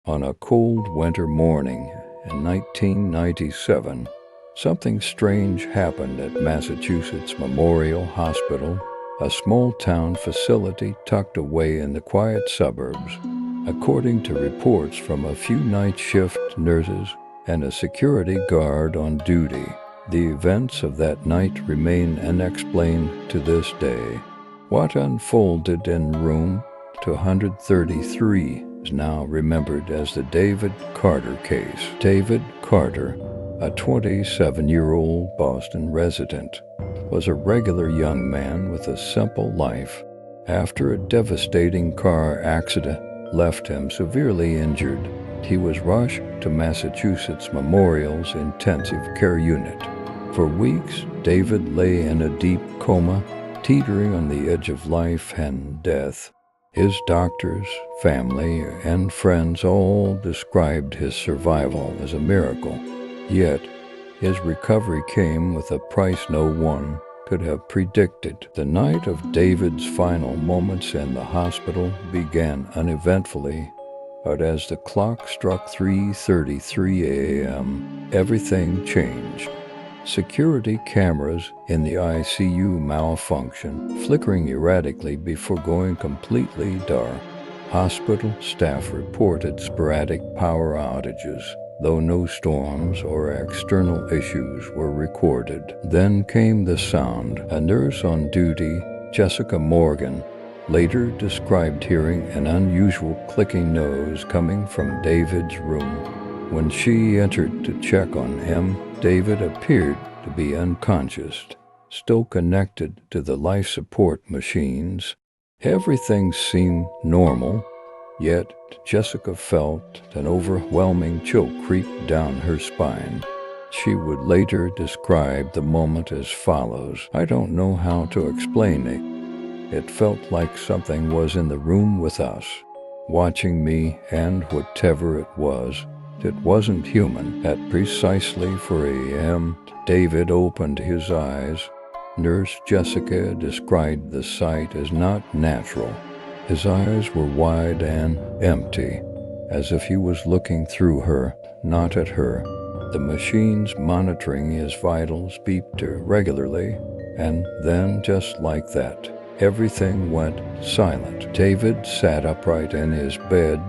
On a cold winter morning in 1997, something strange happened at Massachusetts Memorial Hospital, a small-town facility tucked away in the quiet suburbs. According to reports from a few night shift nurses and a security guard on duty, the events of that night remain unexplained to this day. What unfolded in room 233 is now remembered as the David Carter case. David Carter, a 27-year-old Boston resident, was a regular young man with a simple life. After a devastating car accident left him severely injured, he was rushed to Massachusetts Memorial's intensive care unit. For weeks, David lay in a deep coma, teetering on the edge of life and death. His doctors, family, and friends all described his survival as a miracle. Yet, his recovery came with a price no one could have predicted. The night of David's final moments in the hospital began uneventfully, but as the clock struck 3:33 a.m., everything changed. Security cameras in the ICU malfunctioned, flickering erratically before going completely dark. Hospital staff reported sporadic power outages, though no storms or external issues were recorded. Then came the sound. A nurse on duty, Jessica Morgan, later described hearing an unusual clicking noise coming from David's room. When she entered to check on him, David appeared to be unconscious, still connected to the life support machines. Everything seemed normal, yet Jessica felt an overwhelming chill creep down her spine. She would later describe the moment as follows: "I don't know how to explain it. It felt like something was in the room with us, watching me, and whatever it wasn't human." At precisely 4 a.m., David opened his eyes. Nurse Jessica described the sight as not natural. His eyes were wide and empty, as if he was looking through her, not at her. The machines monitoring his vitals beeped regularly, and then, just like that, everything went silent. David sat upright in his bed,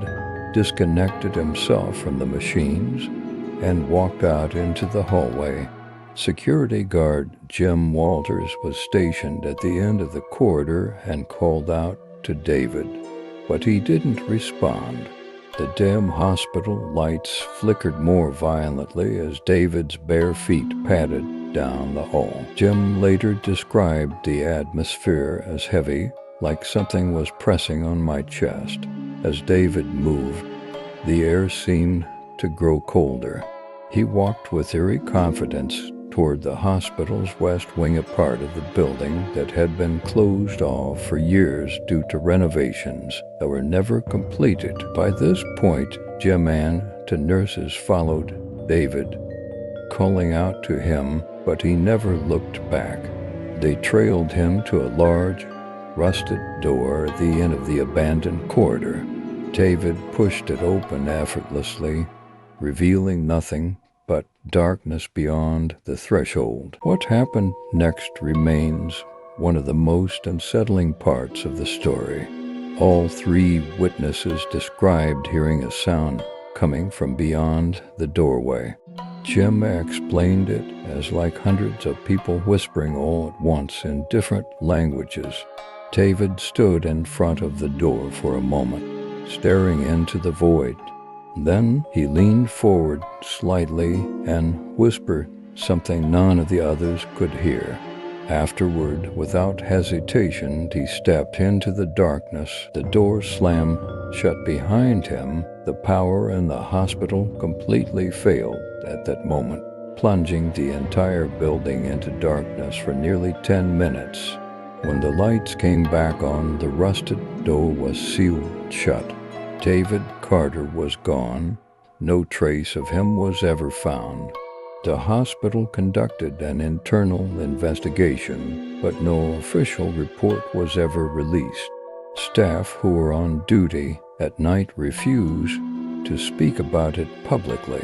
disconnected himself from the machines, and walked out into the hallway. Security guard Jim Walters was stationed at the end of the corridor and called out to David, but he didn't respond. The dim hospital lights flickered more violently as David's bare feet padded down the hall. Jim later described the atmosphere as heavy, like something was pressing on my chest. As David moved, the air seemed to grow colder. He walked with eerie confidence toward the hospital's west wing, a part of the building that had been closed off for years due to renovations that were never completed. By this point, Jim and two nurses followed David, calling out to him, but he never looked back. They trailed him to a large, rusted door at the end of the abandoned corridor. David pushed it open effortlessly, revealing nothing but darkness beyond the threshold. What happened next remains one of the most unsettling parts of the story. All three witnesses described hearing a sound coming from beyond the doorway. Jim explained it as like hundreds of people whispering all at once in different languages. David stood in front of the door for a moment, staring into the void. Then he leaned forward slightly and whispered something none of the others could hear. Afterward, without hesitation, he stepped into the darkness. The door slammed shut behind him. The power in the hospital completely failed at that moment, plunging the entire building into darkness for nearly 10 minutes. When the lights came back on, the rusted door was sealed shut. David Carter was gone. No trace of him was ever found. The hospital conducted an internal investigation, but no official report was ever released. Staff who were on duty at night refused to speak about it publicly.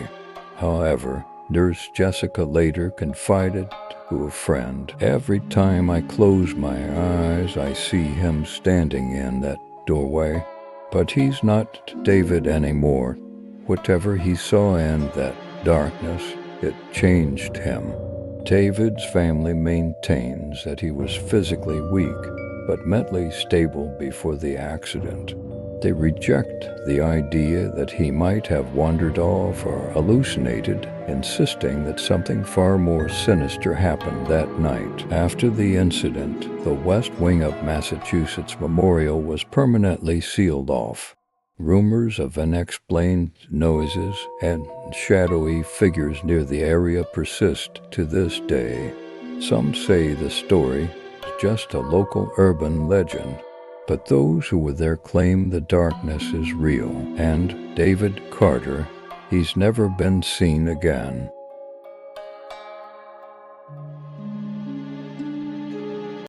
However, Nurse Jessica later confided to a friend, "Every time I close my eyes, I see him standing in that doorway. But he's not David anymore. Whatever he saw in that darkness, it changed him." David's family maintains that he was physically weak, but mentally stable before the accident. They reject the idea that he might have wandered off or hallucinated, insisting that something far more sinister happened that night. After the incident, the West Wing of Massachusetts Memorial was permanently sealed off. Rumors of unexplained noises and shadowy figures near the area persist to this day. Some say the story is just a local urban legend, but those who were there claim the darkness is real, and David Carter, he's never been seen again.